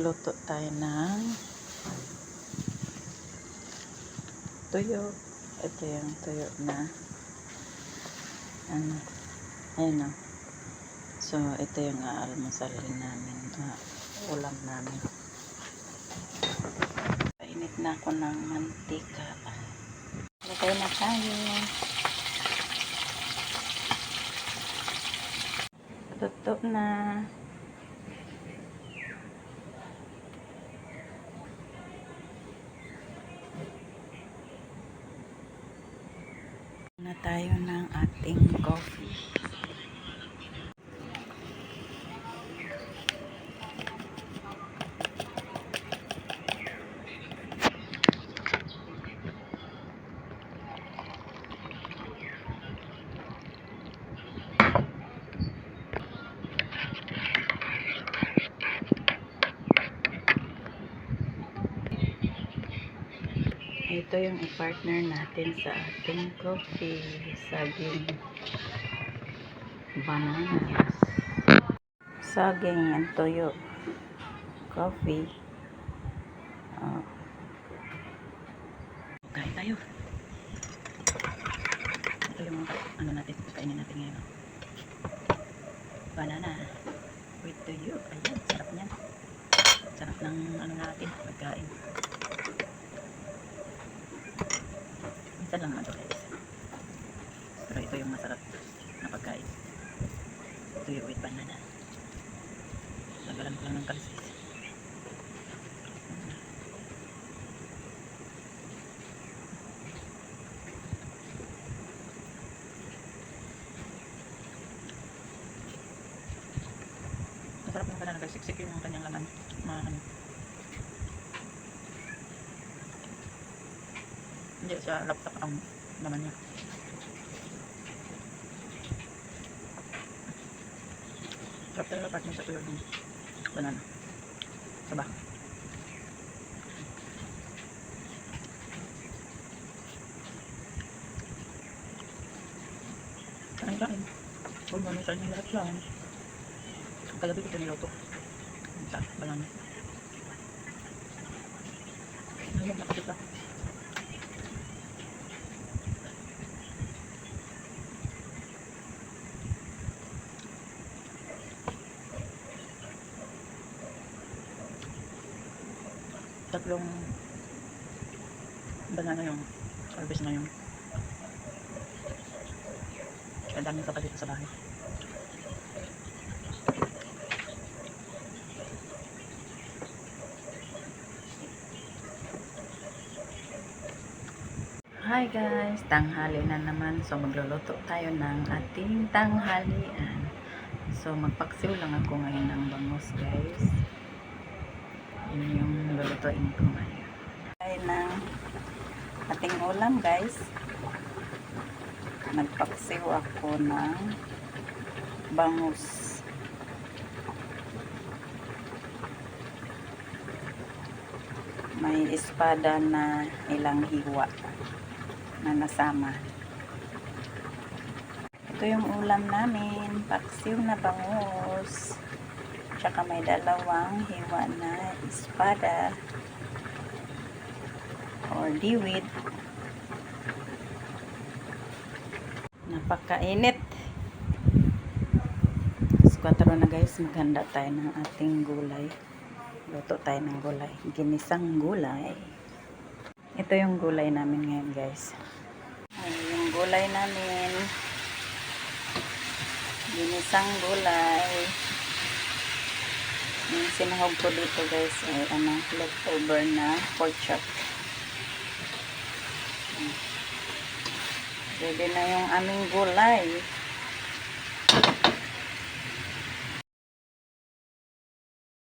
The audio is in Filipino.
magluto tayo ng tuyo. Ito yung tuyo na ano, ayun o. So ito yung aalmusalin namin, ulam namin. Painit na ako ng mantika. Lagay na tayo. Tuto na. Na tayo ng ating coffee. Ito yung i-partner natin sa ating coffee, saging, bananas, saging and toyo, coffee. Kain tayo. Ito yung ano natin, kainin natin ngayon. Banana with toyo. Ayan, sarap niyan. Sarap ng ano natin, pagkain. Minsan lang naman ito guys. Pero ito yung masarap na pagkain. Tuyo with banana. Tagalan ko lang ng kalisis. Masarap ng banana guys. Siksik yung kanyang laman. Hindi siya laptop ang laman niya. Sarap talaga part niya sa tuyo ng banana. Saba. Kain. Huwag mo nusal niya lahat lang. Kagabi ko ito niluto. Sa banana. Ayun, nakakita. Tatlong banana yung harvest ngayon. Kaya daming kapalit sa bahay. Hi guys, tanghali na naman. So magluluto tayo ng ating tanghalian. So magpaksiw lang ako ngayon ng bangus guys. Yun yung lulutuin ko ngayon. Ay ng ating ulam guys. Nagpaksiw ako ng bangus. May espada na ilang hiwa na nasama. Ito yung ulam namin, paksiw na bangus. Tsaka may dalawang hiwa na espada or diwid. Napakainit. 4 na guys, maghanda tayo ng ating gulay. Luto tayo ng gulay. Ginisang gulay. Ito yung gulay namin ngayon guys. Ay, yung gulay namin. Ginisang gulay. Yung sinahog ko dito guys ay leftover na pork chop. Ready na yung aming gulay.